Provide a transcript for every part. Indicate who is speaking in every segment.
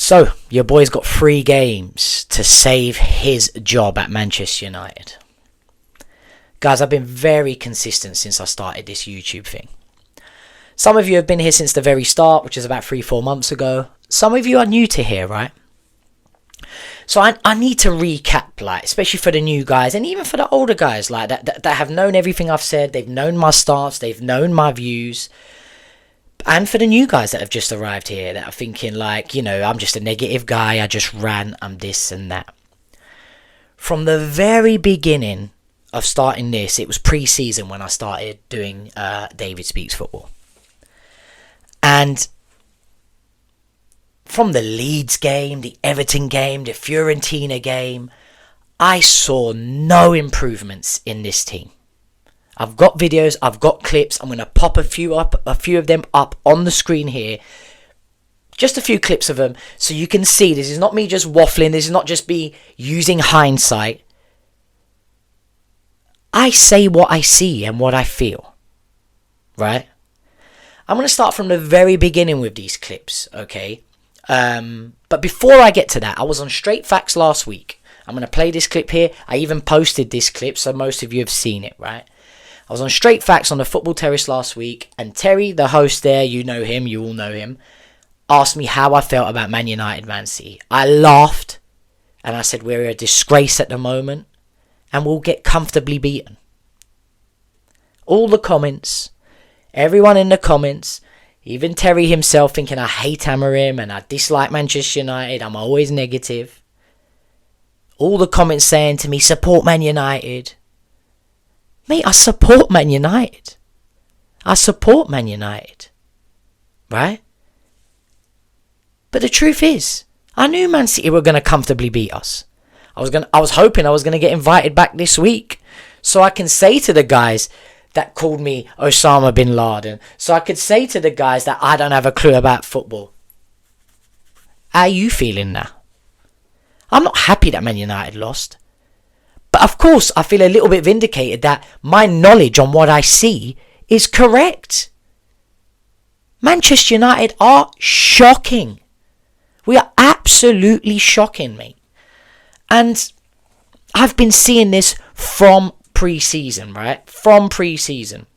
Speaker 1: So, your boy's got 3 games to save his job at Manchester United. Guys, I've been very consistent since I started this YouTube thing. Some of you have been here since the very start, which is about 3-4 months ago. Some of you are new to here, right? So I need to recap, like, especially for the new guys and even for the older guys, like that have known everything I've said. They've known my stance, they've known my views. And for the new guys that have just arrived here that are thinking like, you know, I'm just a negative guy, I just ran, I'm this and that. From the very beginning of starting this, it was pre-season when I started doing David Speaks Football. And from the Leeds game, the Everton game, the Fiorentina game, I saw no improvements in this team. I've got videos, I've got clips. I'm going to pop a few of them up on the screen here. Just a few clips of them so you can see this is not me just waffling. This is not just me using hindsight. I say what I see and what I feel. Right? I'm going to start from the very beginning with these clips, okay? But before I get to that, I was on Straight Facts last week. I'm going to play this clip here. I even posted this clip, so most of you have seen it, right? I was on Straight Facts on the Football Terrace last week, and Terry, the host there, you know him, you all know him, asked me how I felt about Man United, Man City. I laughed, and I said we're a disgrace at the moment, and we'll get comfortably beaten. All the comments, everyone in the comments, even Terry himself thinking I hate Amorim and I dislike Manchester United, I'm always negative. All the comments saying to me, support Man United. Mate, I support Man United. I support Man United. Right? But the truth is, I knew Man City were going to comfortably beat us. I was hoping I was going to get invited back this week so I can say to the guys that called me Osama bin Laden, so I could say to the guys that I don't have a clue about football. How are you feeling now? I'm not happy that Man United lost. But of course, I feel a little bit vindicated that my knowledge on what I see is correct. Manchester United are shocking. We are absolutely shocking, mate. And I've been seeing this from pre-season, right? From pre-season.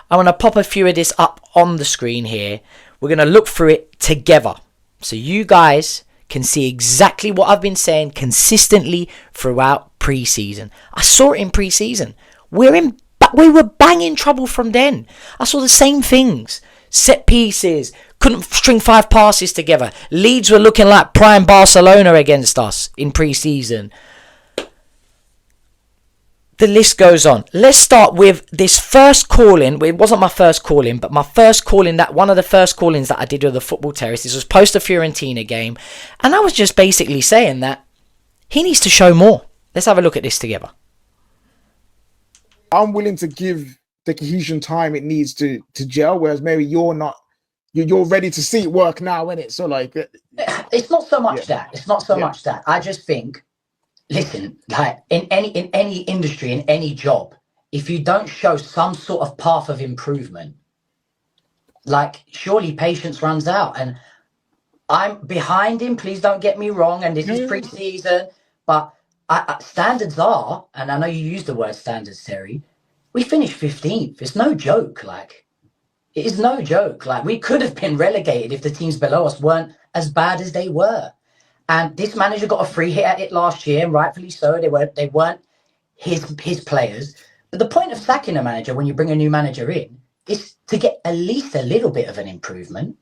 Speaker 1: I want to pop a few of this up on the screen here. We're going to look through it together. So you guys can see exactly what I've been saying consistently throughout pre-season. I saw it in pre-season. We were banging trouble from then. I saw the same things. Set pieces. Couldn't string 5 passes together. Leeds were looking like prime Barcelona against us in pre-season. The list goes on. Let's start with this first call-in. It wasn't my first call-in, but my first call-in, one of the first call-ins that I did with the Football Terrace. This was post the Fiorentina game. And I was just basically saying that he needs to show more. Let's have a look at this together.
Speaker 2: I'm willing to give the cohesion time it needs to gel, whereas maybe you're not. You're ready to see it work now, innit? So like,
Speaker 3: it's not so much that. It's not so much that. I just think, listen, like in any industry, in any job, if you don't show some sort of path of improvement, like surely patience runs out. And I'm behind him. Please don't get me wrong. And this is pre-season, but standards are, and I know you use the word standards, Terry. We finished 15th. It's no joke. Like, it is no joke. Like, we could have been relegated if the teams below us weren't as bad as they were. And this manager got a free hit at it last year, and rightfully so. They weren't his players. But the point of sacking a manager when you bring a new manager in is to get at least a little bit of an improvement.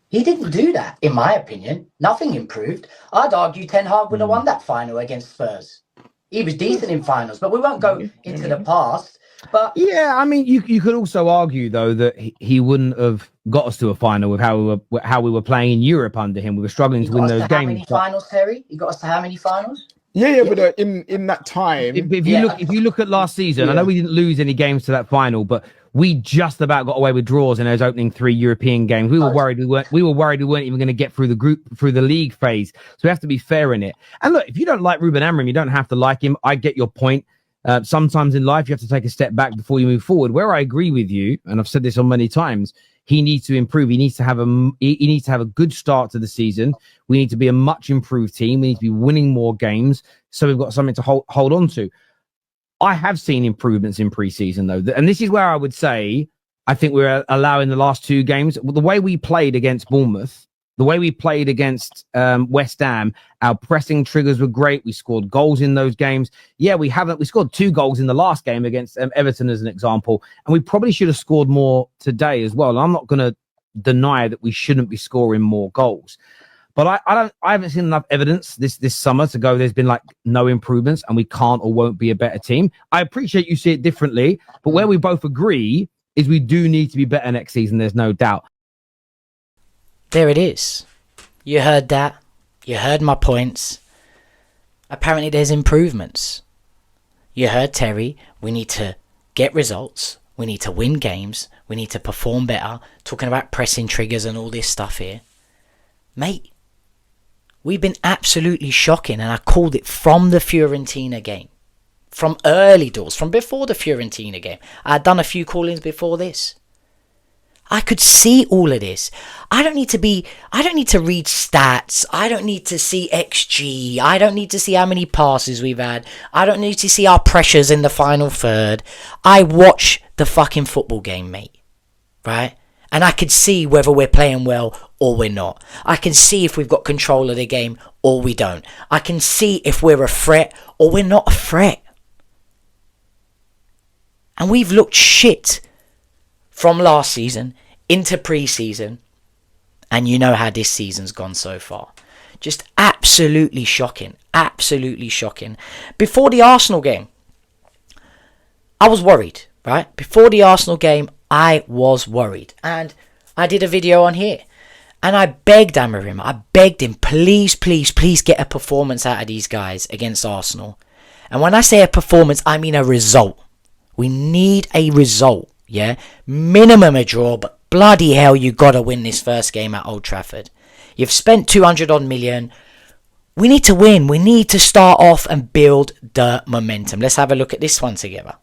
Speaker 3: He didn't do that, in my opinion. Nothing improved. I'd argue Ten Hag would have won that final against Spurs. He was decent in finals, but we won't go into the past. But
Speaker 4: yeah, I mean, you could also argue though that he wouldn't have got us to a final with how we were playing in Europe under him. We were struggling to win those games. How many
Speaker 3: finals, Terry? You got us to how many finals?
Speaker 2: Yeah. But in that time,
Speaker 4: if you look at last season, I know we didn't lose any games to that final, but we just about got away with draws in those opening 3 European games. We were worried we weren't even going to get through the league phase. So we have to be fair in it. And look, if you don't like Rúben Amorim, you don't have to like him. I get your point. Sometimes in life, you have to take a step back before you move forward. Where I agree with you, and I've said this on many times, he needs to improve. He needs to have a good start to the season. We need to be a much improved team. We need to be winning more games, so we've got something to hold on to. I have seen improvements in pre-season, though, and this is where I would say I think we're allowing the last two games. The way we played against Bournemouth, the way we played against West Ham, our pressing triggers were great. We scored goals in those games. Yeah, we scored 2 goals in the last game against Everton, as an example, and we probably should have scored more today as well. I'm not going to deny that we shouldn't be scoring more goals. But I haven't seen enough evidence this summer to go, there's been like no improvements and we can't or won't be a better team. I appreciate you see it differently, but where we both agree is we do need to be better next season. There's no doubt.
Speaker 1: There it is. You heard that. You heard my points. Apparently there's improvements. You heard Terry. We need to get results. We need to win games. We need to perform better. Talking about pressing triggers and all this stuff here. Mate, we've been absolutely shocking, and I called it from the Fiorentina game. From early doors, from before the Fiorentina game. I had done a few call-ins before this. I could see all of this. I don't need to read stats. I don't need to see XG. I don't need to see how many passes we've had. I don't need to see our pressures in the final third. I watch the fucking football game, mate. Right? And I could see whether we're playing well or we're not. I can see if we've got control of the game or we don't. I can see if we're a threat or we're not a threat. And we've looked shit from last season into pre-season. And you know how this season's gone so far. Just absolutely shocking. Absolutely shocking. Before the Arsenal game, I was worried, right? Before the Arsenal game, I was worried. And I did a video on here. And I begged Amorim. I begged him, please, please, please get a performance out of these guys against Arsenal. And when I say a performance, I mean a result. We need a result, yeah? Minimum a draw, but bloody hell, you got to win this first game at Old Trafford. You've spent 200 odd million. We need to win. We need to start off and build the momentum. Let's have a look at this one together.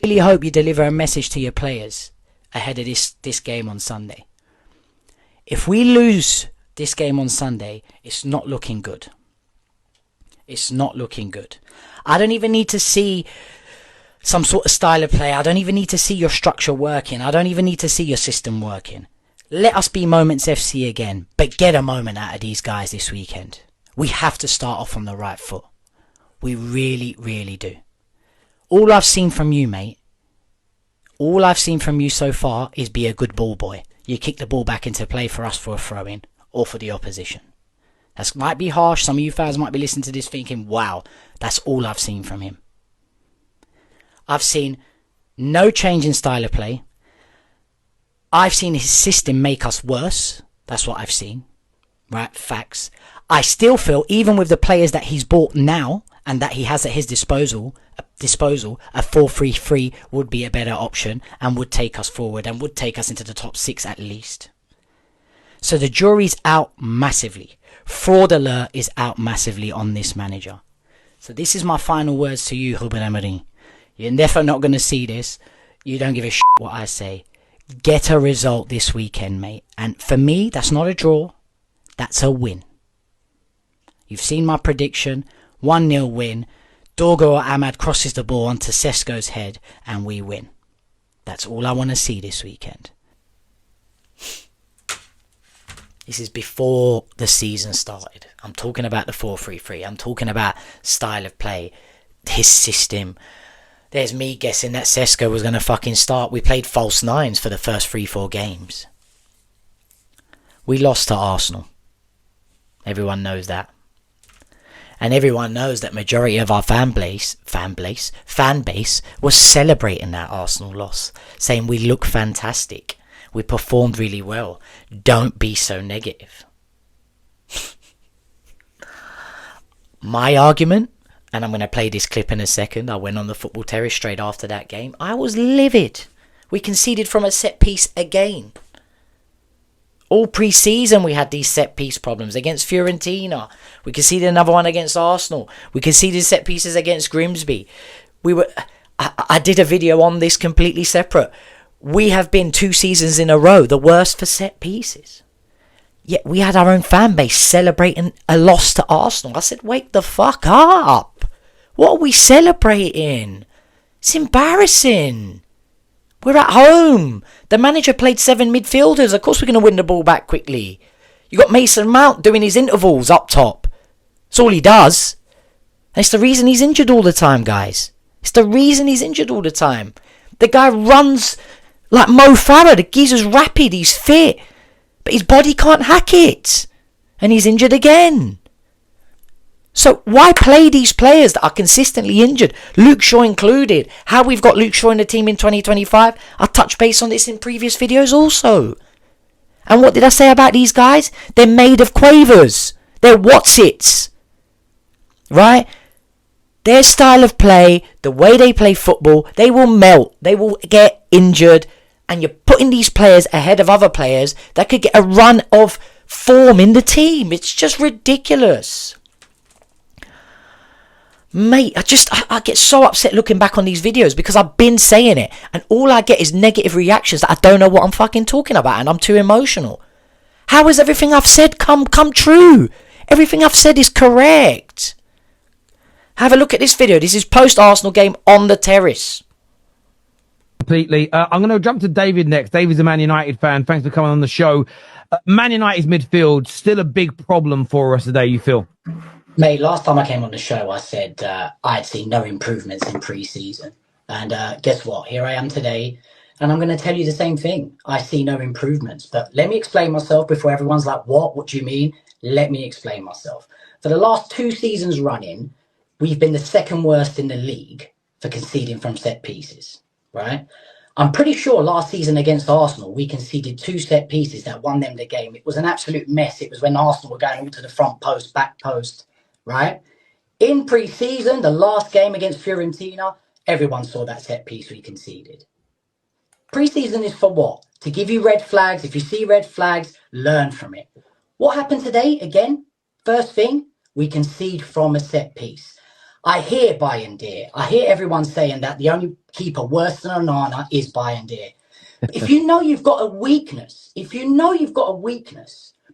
Speaker 1: Really hope you deliver a message to your players ahead of this game on Sunday. If we lose this game on Sunday, it's not looking good. It's not looking good. I don't even need to see some sort of style of play. I don't even need to see your structure working. I don't even need to see your system working. Let us be Moments FC again, but get a moment out of these guys this weekend. We have to start off on the right foot. We really, really do. All I've seen from you, mate, all I've seen from you so far is be a good ball boy. You kick the ball back into play for us for a throw-in or for the opposition. That might be harsh. Some of you fans might be listening to this thinking, wow, that's all I've seen from him. I've seen no change in style of play. I've seen his system make us worse. That's what I've seen. Right? Facts. I still feel, even with the players that he's bought now and that he has at his disposal, a 4-3-3 would be a better option and would take us forward and would take us into the top 6 at least. So the jury's out massively. Fraud alert is out massively on this manager. So this is my final words to you, Rúben Amorim. You're never not going to see this. You don't give a shit what I say. Get a result this weekend, mate. And for me, that's not a draw. That's a win. You've seen my prediction. 1-0 win. Dorgo or Ahmad crosses the ball onto Sesko's head and we win. That's all I want to see this weekend. This is before the season started. I'm talking about the 4-3-3. I'm talking about style of play, his system. There's me guessing that Sesko was going to fucking start. We played false nines for the first 3-4 games. We lost to Arsenal. Everyone knows that. And everyone knows that majority of our fan base was celebrating that Arsenal loss, saying we look fantastic. We performed really well. Don't be so negative. My argument, and I'm going to play this clip in a second. I went on the football terrace straight after that game. I was livid. We conceded from a set piece again. All pre-season we had these set piece problems against Fiorentina. We conceded another one against Arsenal. We conceded set pieces against Grimsby. I did a video on this completely separate. we have been 2 seasons in a row the worst for set pieces. Yet we had our own fan base celebrating a loss to Arsenal. I said, wake the fuck up. What are we celebrating? It's embarrassing. We're at home. The manager played 7 midfielders. Of course we're going to win the ball back quickly. You got Mason Mount doing his intervals up top. That's all he does. And it's the reason he's injured all the time, guys. It's the reason he's injured all the time. The guy runs like Mo Farah. The geezer's rapid. He's fit. But his body can't hack it. And he's injured again. So why play these players that are consistently injured? Luke Shaw included. How we've got Luke Shaw in the team in 2025. I touched base on this in previous videos also. And what did I say about these guys? They're made of quavers. They're what's-its. Right? Their style of play, the way they play football, they will melt. They will get injured. And you're putting these players ahead of other players that could get a run of form in the team. It's just ridiculous. Mate, I get so upset looking back on these videos because I've been saying it. And all I get is negative reactions that I don't know what I'm fucking talking about. And I'm too emotional. How has everything I've said come true? Everything I've said is correct. Have a look at this video. This is post-Arsenal game on the terrace.
Speaker 4: Completely. I'm going to jump to David next. David's a Man United fan. Thanks for coming on the show. Man United's midfield, still a big problem for us today, you feel?
Speaker 3: Mate, last time I came on the show, I said I'd seen no improvements in pre-season. And guess what? Here I am today, and I'm going to tell you the same thing. I see no improvements. But let me explain myself before everyone's like, what? What do you mean? Let me explain myself. For the last 2 seasons running, we've been the second worst in the league for conceding from set pieces, right? I'm pretty sure last season against Arsenal, we conceded 2 set pieces that won them the game. It was an absolute mess. It was when Arsenal were going all to the front post, back post, right? In pre-season, the last game against Fiorentina, everyone saw that set piece we conceded. Pre-season is for what? To give you red flags. If you see red flags, learn from it. What happened today? Again, first thing, we concede from a set piece. I hear Bayern. I hear everyone saying that the only keeper worse than Onana is Bayern. If you know you've got a weakness,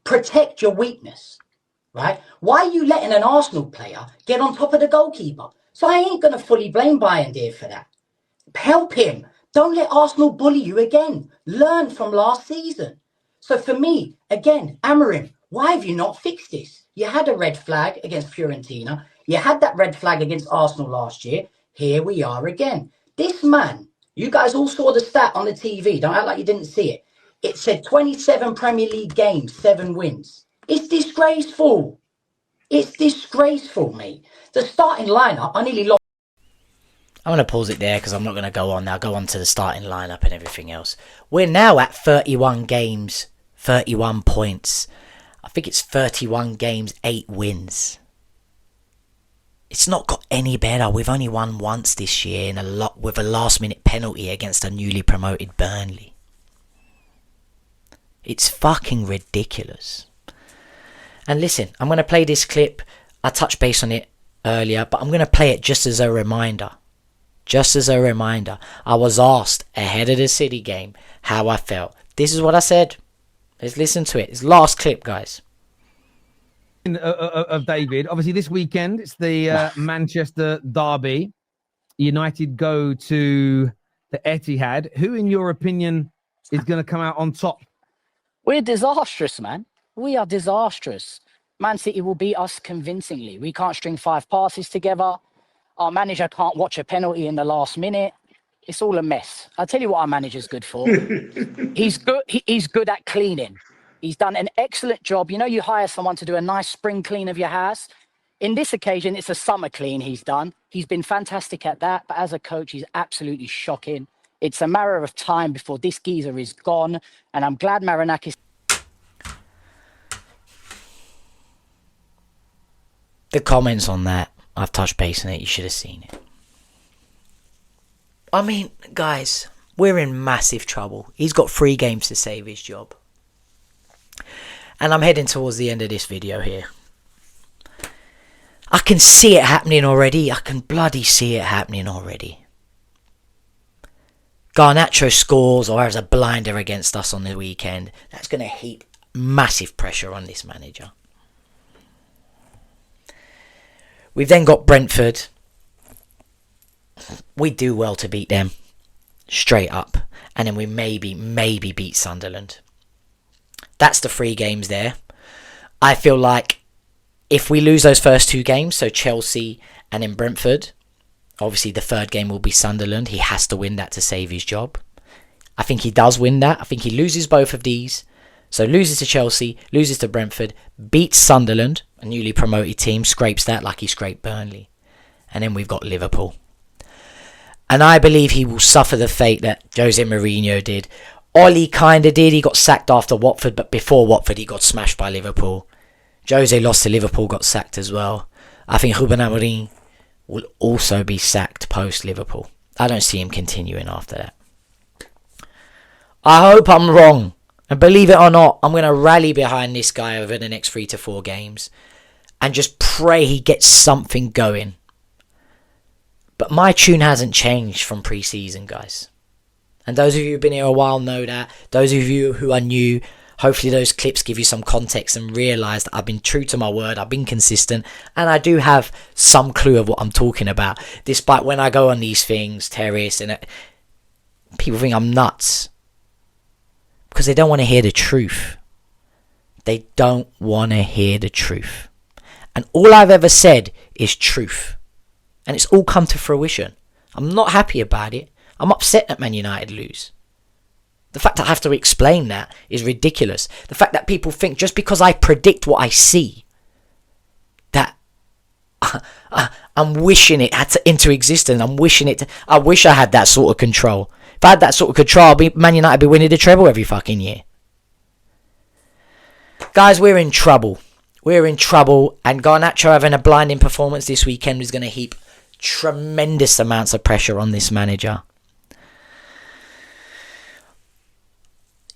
Speaker 3: protect your weakness, right? Why are you letting an Arsenal player get on top of the goalkeeper? So I ain't going to fully blame Bayern for that. Help him. Don't let Arsenal bully you again. Learn from last season. So for me, again, Amorim, why have you not fixed this? You had a red flag against Fiorentina. You had that red flag against Arsenal last year. Here we are again. This man, you guys all saw the stat on the TV. Don't act like you didn't see it. It said 27 Premier League games, 7 wins. It's disgraceful. It's disgraceful, mate. The starting lineup, I nearly lost.
Speaker 1: I'm going to pause it there because I'm not going to go on now. I'll go on to the starting lineup and everything else. We're now at 31 games, 31 points. I think it's 31 games, 8 wins. It's not got any better. We've only won once this year with a last-minute penalty against a newly promoted Burnley. It's fucking ridiculous. And listen, I'm going to play this clip. I touched base on it earlier, but I'm going to play it just as a reminder. Just as a reminder. I was asked ahead of the City game how I felt. This is what I said. Let's listen to it. It's last clip, guys.
Speaker 4: Of David. Obviously, this weekend, it's the Manchester derby. United go to the Etihad. Who, in your opinion, is going to come out on top?
Speaker 5: We're disastrous, man. We are disastrous. Man City will beat us convincingly. We can't string 5 passes together. Our manager can't watch a penalty in the last minute. It's all a mess. I'll tell you what our manager's good for. He's good at cleaning. He's done an excellent job. You know, you hire someone to do a nice spring clean of your house. In this occasion, it's a summer clean he's done. He's been fantastic at that. But as a coach, he's absolutely shocking. It's a matter of time before this geezer is gone. And I'm glad Marinakis...
Speaker 1: The comments on that, I've touched base on it. You should have seen it. I mean, guys, we're in massive trouble. He's got 3 games to save his job. And I'm heading towards the end of this video here. I can see it happening already. I can bloody see it happening already. Garnacho scores or has a blinder against us on the weekend, that's going to heap massive pressure on this manager. We've then got Brentford. We do well to beat them, straight up. And then we maybe beat Sunderland. That's the 3 games there. I feel like if we lose those first 2 games, so Chelsea and then Brentford, obviously the 3rd game will be Sunderland. He has to win that to save his job. I think he does win that. I think he loses both of these. So loses to Chelsea, loses to Brentford, beats Sunderland, a newly promoted team, scrapes that like he scraped Burnley. And then we've got Liverpool. And I believe he will suffer the fate that Jose Mourinho did. Ollie kind of did. He got sacked after Watford, but before Watford he got smashed by Liverpool. Jose lost to Liverpool, got sacked as well. I think Rúben Amorim will also be sacked post-Liverpool. I don't see him continuing after that. I hope I'm wrong. And believe it or not, I'm going to rally behind this guy over the next 3 to 4 games. And just pray he gets something going. But my tune hasn't changed from pre-season, guys. And those of you who've been here a while know that. Those of you who are new, hopefully those clips give you some context and realise that I've been true to my word. I've been consistent. And I do have some clue of what I'm talking about. Despite when I go on these things, Terrace, and people think I'm nuts. Because they don't want to hear the truth. They don't want to hear the truth. And all I've ever said is truth. And it's all come to fruition. I'm not happy about it. I'm upset that Man United lose. The fact that I have to explain that is ridiculous. The fact that people think just because I predict what I see, that I'm wishing it had to into existence. I'm wishing it to, I wish I had that sort of control. If I had that sort of control, Man United would be winning the treble every fucking year. Guys, we're in trouble. We're in trouble. And Garnacho having a blinding performance this weekend is going to heap tremendous amounts of pressure on this manager.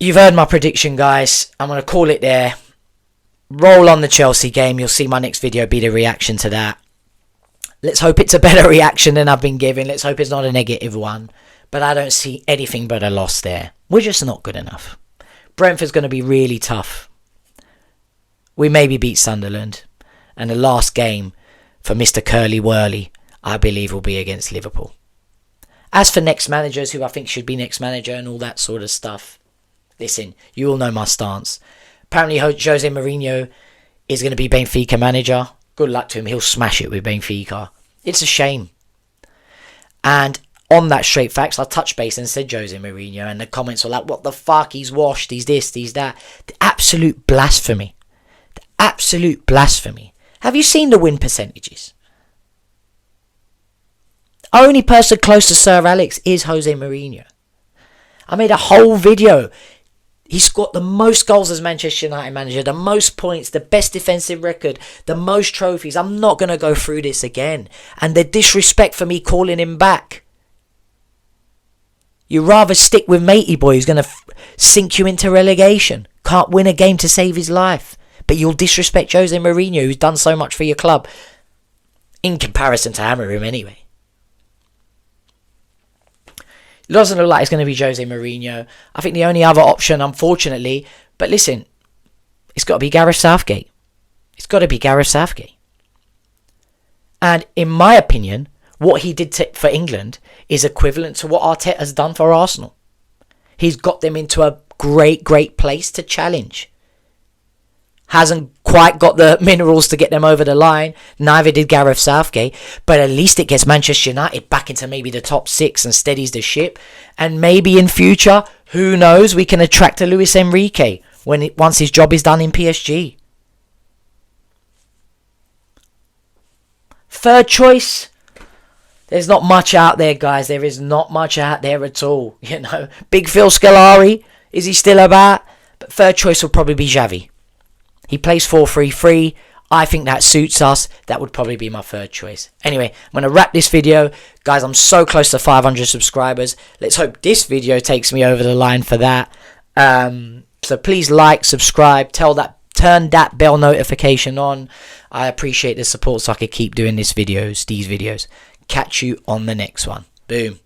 Speaker 1: You've heard my prediction, guys. I'm going to call it there. Roll on the Chelsea game. You'll see my next video be the reaction to that. Let's hope it's a better reaction than I've been giving. Let's hope it's not a negative one. But I don't see anything but a loss there. We're just not good enough. Brentford's going to be really tough. We maybe beat Sunderland. And the last game for Mr. Curly Whirly, I believe, will be against Liverpool. As for next managers, who I think should be next manager and all that sort of stuff, listen, you all know my stance. Apparently Jose Mourinho is going to be Benfica manager. Good luck to him. He'll smash it with Benfica. It's a shame. And on that straight facts, I touched base and said Jose Mourinho, and the comments were like, what the fuck, he's washed, he's this, he's that. The absolute blasphemy. The absolute blasphemy. Have you seen the win percentages? Only person close to Sir Alex is Jose Mourinho. I made a whole video. He's got the most goals as Manchester United manager, the most points, the best defensive record, the most trophies. I'm not going to go through this again. And the disrespect for me calling him back. You'd rather stick with Matey Boy, who's going to sink you into relegation. Can't win a game to save his life. But you'll disrespect Jose Mourinho, who's done so much for your club. In comparison to Amorim, anyway. It doesn't look like it's going to be Jose Mourinho. I think the only other option, unfortunately, but listen, it's got to be Gareth Southgate. It's got to be Gareth Southgate. And in my opinion, what he did for England is equivalent to what Arteta has done for Arsenal. He's got them into a great, great place to challenge. Hasn't quite got the minerals to get them over the line. Neither did Gareth Southgate. But at least it gets Manchester United back into maybe the top 6 and steadies the ship. And maybe in future, who knows, we can attract a Luis Enrique once his job is done in PSG. Third choice. There's not much out there, guys. There is not much out there at all. You know, Big Phil Scolari, is he still about? But third choice will probably be Xavi. He plays 4-3-3. I think that suits us. That would probably be my third choice. Anyway, I'm going to wrap this video. Guys, I'm so close to 500 subscribers. Let's hope this video takes me over the line for that. So please like, subscribe, turn that bell notification on. I appreciate the support so I can keep doing these videos. Catch you on the next one. Boom.